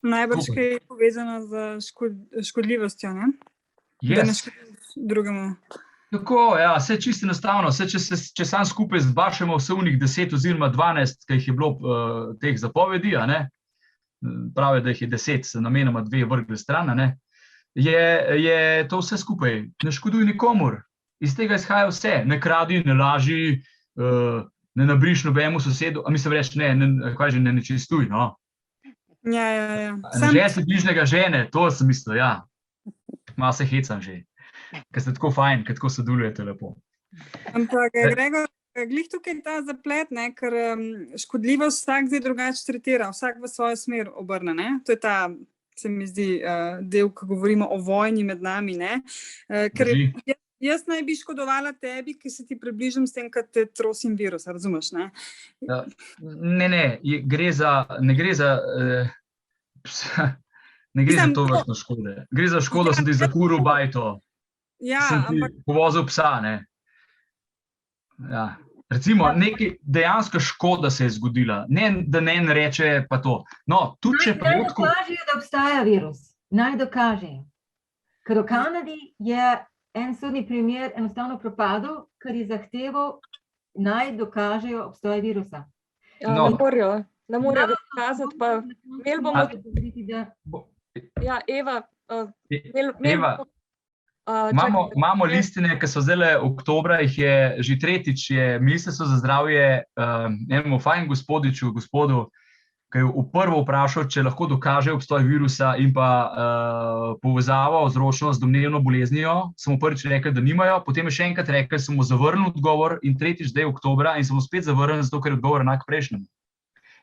Najbrž kaj je povezano z škodljivostjo, ne? Da ne škodiš drugemu. Tako, ja, vse čisto enostavno. Če sam skupaj zbašemo vse unih 10 oziroma 12, ki jih je bilo teh zapovedi, pravi, da jih je 10, se namenoma 2 vrgli stran, je to vse skupaj. Ne škoduj nikomur. Iz tega izhaja vse. Ne kradi, ne laži, ne nabriš nobenemu sosedu, a mislim reči, ne nečistuj, no. Ja. Že si bližnjega žene, to sem mislil, ja. Malo se hecam že. Ker ste tako fajn, ker tako sodelujete lepo. Ampak, Gregor, glih tukaj ta zaplet, ker škodljivost vsak zdaj drugače tretira, vsak v svojo smer obrne, ne? To je ta, se mi zdi, del, ko govorimo o vojni med nami, ne? Ker jaz naj bi škodovala tebi, ki se ti približam s tem, kad te trosim virus, razumeš, ne? Ne gre za to vrstno škode. Gre za škodo, sem ti zakuril bajto. Sem ti povozil psa, ne. Ja. Recimo, nekaj dejansko škoda se je zgodila. Ne, da ne reče pa to. No, tudi če pa... Naj dokažejo, da obstaja virus. Naj dokažejo. Ker v Kanadi je en sodni primer enostavno propadel, ker je zahteval, naj dokažejo obstoj virusa. Ne morajo dokazati, pa imeli bomo... Ja, Eva... Imamo listine, ki so zdaj oktobra, jih je že tretjič, je Ministrstvo za zdravje enemu fajn gospodu, ki je v prvo vprašal, če lahko dokaže obstoj virusa in pa povezavo vzročno z domnevno boleznijo, so mu prvič rekli, da nimajo, potem je še enkrat rekli, so mu zavrnili odgovor in tretjič zdaj oktobra in so mu spet zavrnili, zato ker je odgovor enak prejšnjemu.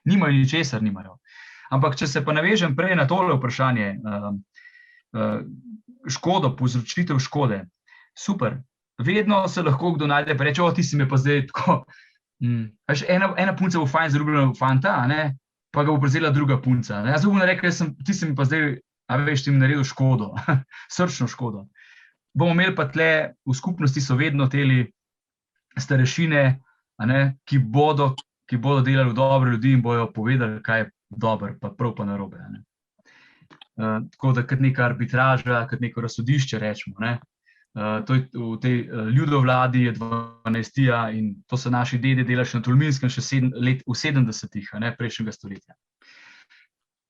Nimajo ničesar, nimajo. Ampak, če se pa navežem prej na tole vprašanje, škodo, povzročitev škode. Super. Vedno se lahko kdo najde pa reče, ti si me pa zdaj tako... Ena punca bo fajn zaljubljena v fanta, pa ga bo prevzela druga punca. Jaz bom rekel, ti si mi pa zdaj, ti mi naredil škodo, srčno škodo. Bomo imeli pa tle, v skupnosti so vedno teli starešine, ki bodo delali v dobro ljudi in bojo povedali, kaj je dobro, pa prav pa narobe. Tako da kot neka arbitraža, kot neko razsodišče rečemo. To je v tej ljudovladi je 12. in to so naši dede delali še na Tolminskem še v 70-ih prejšnjega stoletja.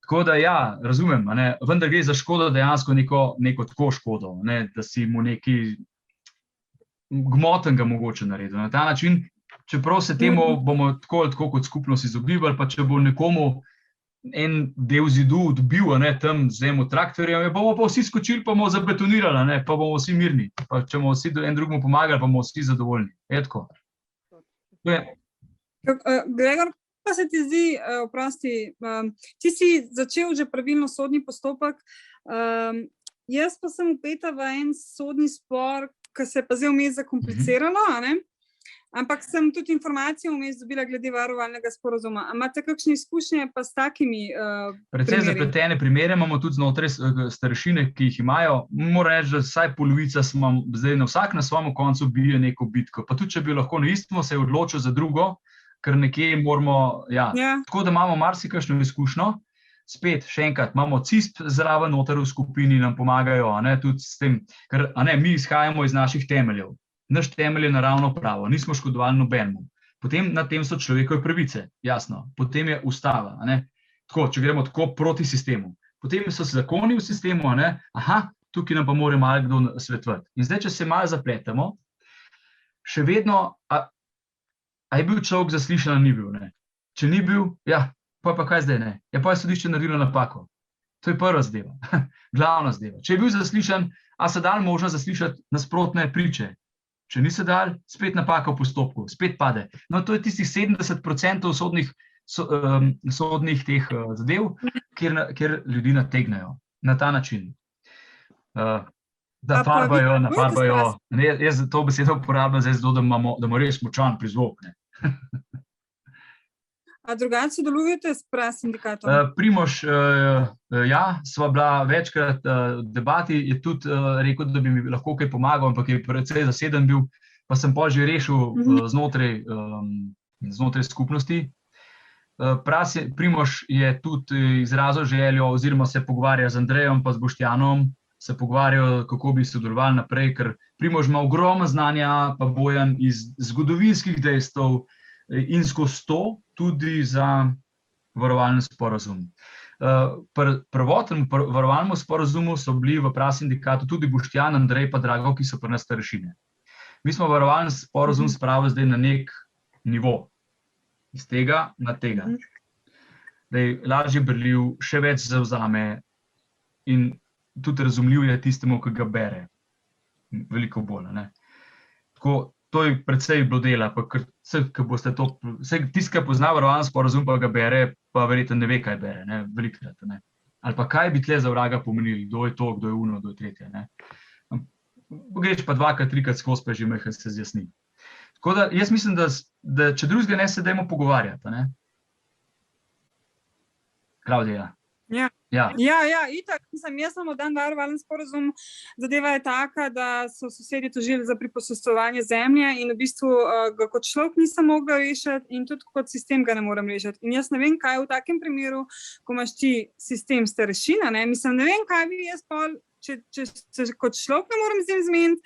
Tako da ja, razumem, vendar gre za škodo dejansko neko tako škodo, da si mu neki gmotenega mogoče naredil. Na ta način, čeprav se temu bomo tako kot skupnost izogibali, pa če bo nekomu en del zidu odbil, tam z enim traktorjem, bomo pa vsi skočili, pa bomo zabetonirali, pa bomo vsi mirni. Pa če bomo vsi en drugemu pomagali, pa bomo vsi zadovoljni. Tako. Gregor, pa se ti zdi, oprosti, ti si začel že pravilno sodni postopek, jaz pa sem vpeta v en sodni spor, ki se je pa zdaj vmes zakompliciralo, ampak sem tudi informacijo vmes dobila glede varovalnega sporazuma. A imate kakšne izkušnje pa s takimi primeri? Predvsej zapletene primere imamo tudi znotraj starešine, ki jih imajo. Moram reči, da vsaj polovica smo zdaj vsak na svojem koncu bije neko bitko. Pa tudi, če bi lahko na istem se je odločil za drugo, ker nekje moramo, Tako da imamo marsikakšno izkušnjo. Spet, še enkrat, imamo CISP zraven noter v skupini, nam pomagajo, tudi s tem, ker mi izhajamo iz naših temeljev. Naš temelj je naravno pravo, nismo škodovali nobenemu. Potem na tem so človekove pravice, jasno. Potem je ustava, Tako, če gremo tako proti sistemu. Potem so zakoni v sistemu, tukaj nam pa mora malo kdo svetovati. In zdaj, če se malo zapletemo, še vedno, a je bil človek zaslišan, ali ni bil, Če ni bil, pa kaj zdaj, pa je sodišče naredilo napako. To je prva zadeva, glavna zadeva. Če je bil zaslišan, a se dal možno zaslišati nasprotne priče. Če ni se dal, spet napaka v postopku, spet pade. No, to je tistih 70% sodnih teh zadev, kjer ljudi nategnejo na ta način. Da farbajo. Jaz to besedo uporabljam zdaj zato, da imamo res močan prizvok. A drugače sodelujete s sindikatom? Primož, sva bila večkrat v debati, je tudi rekel, da bi mi lahko kaj pomagal, ampak je precej zaseden bil, pa sem pa že rešil znotraj skupnosti. Primož je tudi izrazil željo, oziroma se pogovarja z Andrejem pa z Boštjanom, se pogovarjajo, kako bi sodelovali naprej, ker Primož ima ogromno znanja, pa Bojan iz zgodovinskih dejstev in skozi to tudi za varovalni sporazum. Pri prvotnem varovalnem sporazumu so bili v prasindikatu tudi Boštjan, Andrej pa Drago, ki so pri nas starešine. Mi smo varovalni sporazum spravili zdaj na nek nivo. Iz tega na tega. Da je lažje berljiv, še več zavzame in tudi razumljiv je tistemu, ki ga bere. Veliko bolj. Ne? Tako, to je precej bilo dela, pa tisti, ki pozna varovalni sporazum, pa ga bere, pa verjetno ne ve, kaj bere, ne? Velikokrat. Ne? Ali pa kaj bi tle za vraga pomenili, kdo je to, kdo je uno, kdo je tretje. Ne? Greš pa 2, 3 skozi, pa že mehko se zjasni. Tako da jaz mislim, da če drugega ne se dajmo pogovarjati. Ne? Klavdija. Ja, itak, jaz sem dan varovalen sporazum, zadeva je taka, da so sosedje tožili za priposestovanje zemlje in v bistvu ga kot človek nisem mogla rešiti in tudi kot sistem ga ne morem rešiti. In jaz ne vem, kaj v takem primeru, ko imaš ti sistem starešina, ne vem, kaj bi jaz pol, če kot človek ne morem z njim zmeniti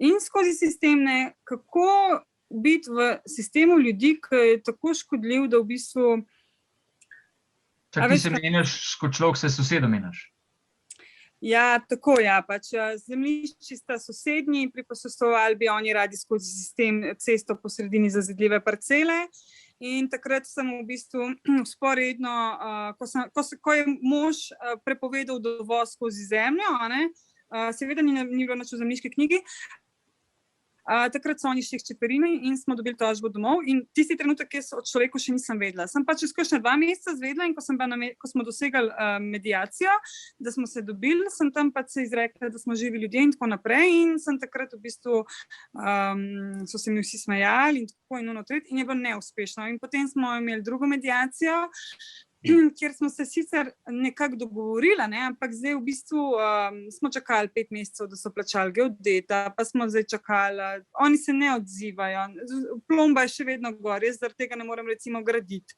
in skozi sistem, ne, kako biti v sistemu ljudi, ki je tako škodljiv, da v bistvu... Čak ti se menjaš, kot človek se sosedom menjaš? Ja, tako ja, pač zemljišči sta sosednji, priposestovali bi oni radi skozi sistem cesto po sredini zazidljive parcele in takrat sem v bistvu sporedno, ko je mož prepovedal dovoz skozi zemljo, seveda ni bilo nič v zemljiški knjigi, takrat so oni šli k Čeferini in smo dobili tožbo domov in tisti trenutek jaz o človeku še nisem vedela. Sem pač izkušnja 2 meseca zvedela in ko smo dosegali mediacijo, da smo se dobili, sem tam pač se izrekla, da smo živi ljudje in tako naprej in sem takrat v bistvu, so se mi vsi smejali in tako in in je bilo neuspešno. In potem smo imeli drugo mediacijo, kjer smo se sicer nekako dogovorili, ampak zdaj v bistvu smo čakali 5 mesecev, da so plačali geodeta, pa smo zdaj čakali, oni se ne odzivajo, plomba je še vedno gor, jaz zaradi tega ne morem recimo graditi.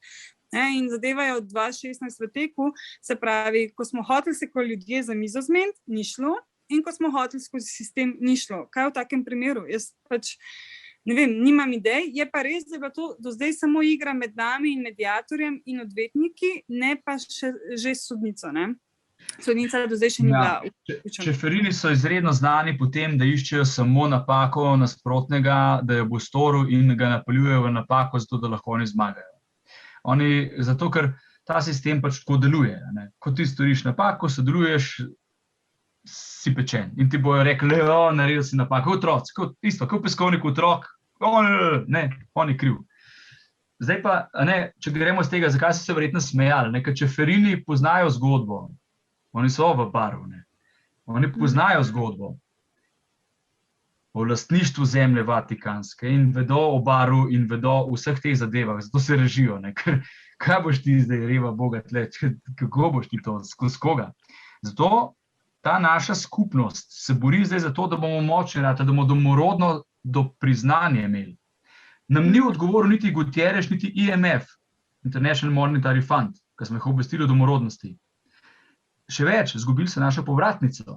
In zadeva je od 2016 v teku, se pravi, ko smo hoteli se kot ljudje za mizo zmeniti, ni šlo, in ko smo hoteli skozi sistem, ni šlo. Kaj v takem primeru? Jaz pač ne vem, nimam idej, je pa res, da je bila to do zdaj samo igra med nami in mediatorjem in odvetniki, ne pa že sodnico, ne? Sodnica do zdaj še ni bila vključena. Čeferini so izredno znani po tem, da iščejo samo napako nasprotnega, da jo bo storil in ga napeljujejo v napako, zato da lahko oni zmagajo. Zato, ker ta sistem pač tako deluje. Ne? Ko ti storiš napako, sodeluješ, si pečen. In ti bojo rekli, naredil si napako, otroci, isto, kot peskovnik otrok, ne, on je kriv. Zdaj pa, če gremo z tega, zakaj so se verjetno smejali, ker Čeferini poznajo zgodbo, oni so v baru, oni poznajo zgodbo o lastništvu zemlje Vatikanske in vedo o baru in vedo o vseh teh zadevah, zato se režijo, ker kaj boš ti zdaj, reva Boga tle, kako boš ti to, skozi koga? Zato ta naša skupnost se bori zdaj za to, da bomo močni, da bomo domorodno do priznanja imeli. Nam ni odgovoril niti Gutierrez, niti IMF, International Monetary Fund, ki smo jih obvestili o domorodnosti. Še več, izgubili so našo povratnico,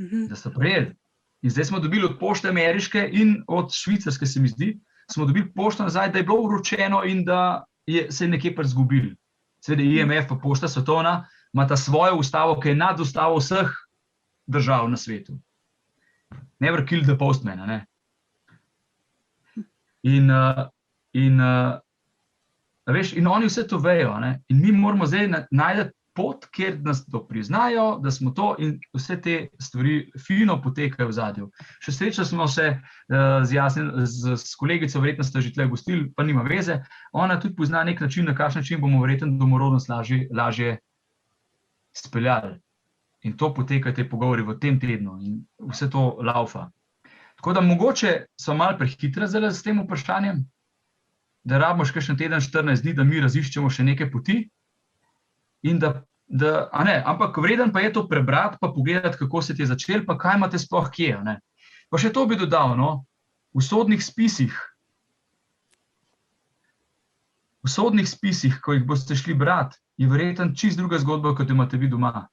da so prejeli. In zdaj smo dobili od pošte ameriške in od švicarske, se mi zdi, smo dobili pošto nazaj, da je bilo vročeno in da se je nekje izgubili. Seveda IMF pa pošta svetovna, imata svojo ustavo, ki je nad ustavo vseh držav na svetu. Never kill the postman, ne? In oni vse to vejo, ne? In mi moramo zdaj najti pot, kjer nas to priznajo, da smo to in vse te stvari fino potekajo v zadju. Še srečo smo se s kolegico, verjetno ste že tle gostili, pa nima veze, ona tudi pozna nek način, na kakšen način bomo verjetno domorodnost lažje speljali. In to poteka te pogovori v tem tednu in vse to laufa. Tako da mogoče so malo prehitra s tem vprašanjem, da rabimo še kakšen teden, 14 dni, da mi raziščemo še neke poti in ampak vreden pa je to prebrati, pa pogledati, kako se ti je začel, pa kaj imate sploh kje. Pa še to bi dodal, v sodnih spisih v sodnih spisih, ko jih boste šli brati, je verjetno čist druga zgodba, kot jo imate vi doma.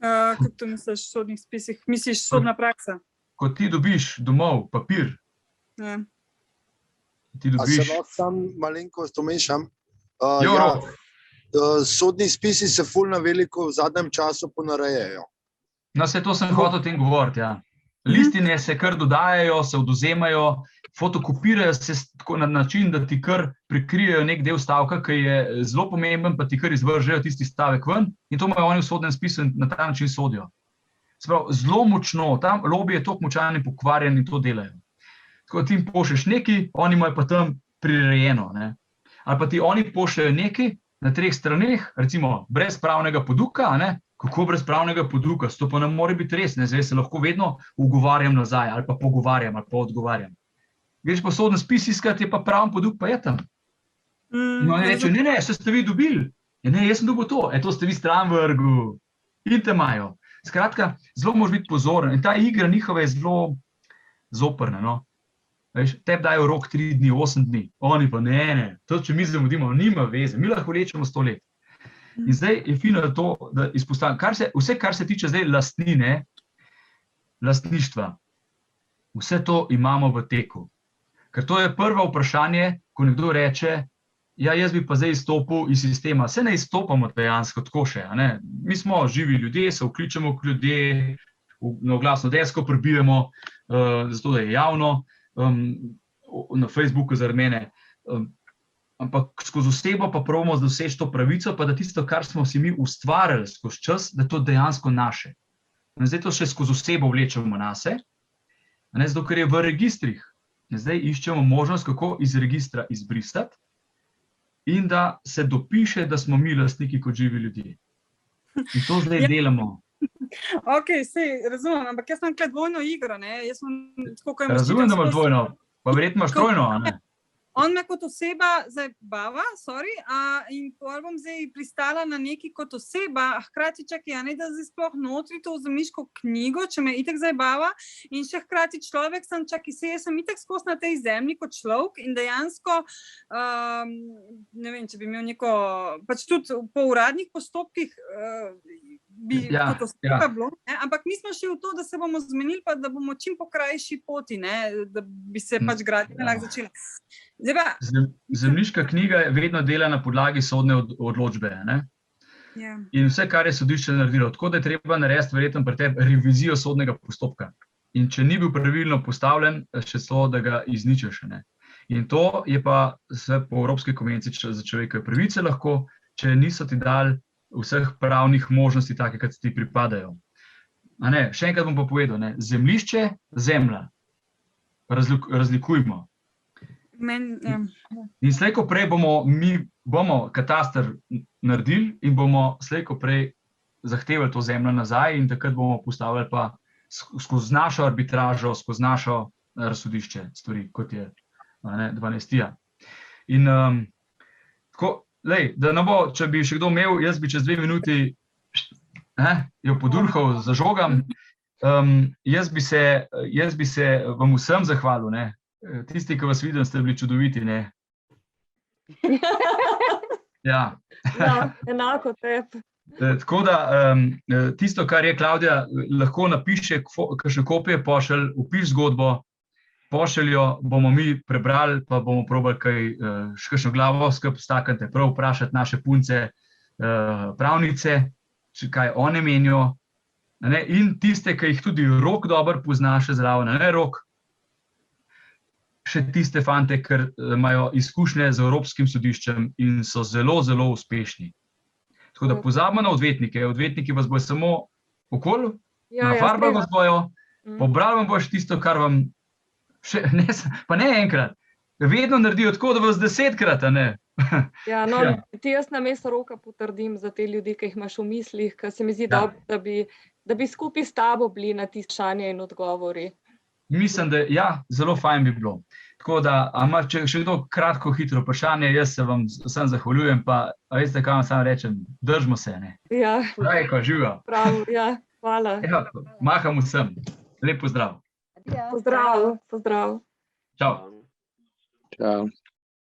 Kako to misliš v sodnih spisih? Misliš sodna praksa? Ko ti dobiš domov papir, Ja. ti A se dobiš... lahko sam malenkost umešam? Jo, Ja, Rok. sodni spisi se ful na veliko v zadnjem času ponarejajo. No, vse to sem hotel o tem govoriti, ja. Listine se kar dodajajo, se odvzemajo, fotokopirajo se tako na način, da ti kar prikrijejo nek del stavka, ki je zelo pomemben, pa ti kar izvržejo tisti stavek ven in to imajo oni v sodnem spisu in na ta način sodijo. Se pravi, zelo močno, tam lobby je toliko močan in pokvarjen in to delajo. Tako ti jim pošlješ nekaj, oni imajo pa tam prirejeno, ne. Ali pa ti oni pošljajo nekaj na 3 straneh, recimo brez pravnega poduka, ne. Kako brez pravnega poduka? To pa ne more biti res, ne, zdaj se lahko vedno ugovarjam nazaj, ali pa pogovarjam, ali pa odgovarjam. Greš pa soden spis iskati, je pa praven poduk, pa je tam. No, ne reče, ne, se ste vi dobili. Ja, ne, jaz sem dobil to, to ste vi stran vrgu. In te imajo. Skratka, zelo moraš biti pozoren. In ta igra njihova je zelo zoprna, no. Veš, tebi dajo rok 3 dni, 8 dni. Oni pa ne, to če mi zamudimo, nima veze, mi lahko lečemo 100 let. In zdaj je fino to, da izpostavim, vse, kar se tiče zdaj lastnine, lastništva, vse to imamo v teku. Ker to je prvo vprašanje, ko nekdo reče, ja, jaz bi pa zdaj izstopil iz sistema. Se ne izstopamo dejansko tako še, a ne? Mi smo živi ljudje, se vključimo k ljudje, na oglasno desko prebijemo, zato da je javno, na Facebooku zaradi mene, ampak skozi osebo pa probamo doseči to pravico, pa da tisto, kar smo si mi ustvarjali skozi čas, da je to dejansko naše. In zdaj to še skozi osebo vlečemo nase, zato ker je v registrih. In zdaj iščemo možnost, kako iz registra izbrisati in da se dopiše, da smo mi lastniki kot živi ljudje. In to zdaj delamo. Ok, sej, razumem, ampak jaz imam tukaj dvojno igro, ne? Razumem, da imaš dvojno, pa verjetno imaš trojno, a ne? On me kot oseba zdaj bava, in pol bom zdaj pristala na neki kot oseba, a hkrati čakaj, a ne da zdaj sploh notri to vzemiš kot knjigo, če me itak zdaj bava, in še hkrati človek sem, čakaj, jaz sem itak skozi na tej zemlji kot človek in dejansko, ne vem, če bi imel neko, pač tudi po uradnih postopkih, bi kot oseba bilo, ne? Ampak mi smo šli v to, da se bomo zmenili, pa da bomo čim po krajši poti, ne? Da bi se pač gradnja lahko začela. Zemljiška knjiga je vedno dela na podlagi sodne odločbe, ne? In vse, kar je sodišče naredilo, tako da je treba narediti verjetno pri tebi revizijo sodnega postopka. In če ni bil pravilno postavljen, še celo, da ga izničiš, ne? In to je pa vse po Evropski konvenciji za človekove pravice lahko, če niso ti dali vseh pravnih možnosti take, kot ti pripadajo. A ne, še enkrat bom pa povedal, ne, zemljišče, zemlja. Razlikujmo. In slej ko prej bomo kataster naredili in bomo slej ko prej zahtevali to zemljo nazaj in takrat bomo postavljali pa skozi našo arbitražo, skozi našo razsodišče stvari, kot je 12. In tako, da ne bo, če bi še kdo imel, jaz bi čez 2 minuti jo podurhal, zažogam. Jaz bi se vam vsem zahvalil, ne. Tisti, ki vas vidim, ste bili čudoviti, ne? Ja. Ja, enako tebi. Tako da, tisto, kar je Klavdija, lahko napiše, kakšne kopije pošelj, vpiš zgodbo, pošeljo, bomo mi prebrali, pa bomo probali kakšno glavo skupaj stakniti, prav vprašati naše punce, pravnice, kaj one menijo, in tiste, ki jih tudi Rok dobro pozna še zraven, ne Rok, še tiste fante, ker imajo izkušnje z Evropskim sodiščem in so zelo, zelo uspešni. Tako da pozabimo na odvetnike, odvetniki vas bojo samo okoli, nafarbali vas bojo, pobrali vam boš tisto, kar vam še, pa ne enkrat, vedno naredijo tako, da vas 10-krat, a ne? Ja, no, ti jaz namesto Roka potrdim za te ljudi, ki jih imaš v mislih, ker se mi zdi dobro, da bi skupaj s tabo bili na tiste vprašanja in odgovori. Mislim, da ja, zelo fajn bi bilo. Tako da, če še kdo kratko, hitro vprašanje, jaz se vam vsem zahvaljujem, pa veste, kaj vam samo rečem, držimo se, ne? Ja. Rajko, živijo. Prav, ja, hvala. Ja, maham vsem. Lep pozdrav. Pozdrav. Čau. Čau.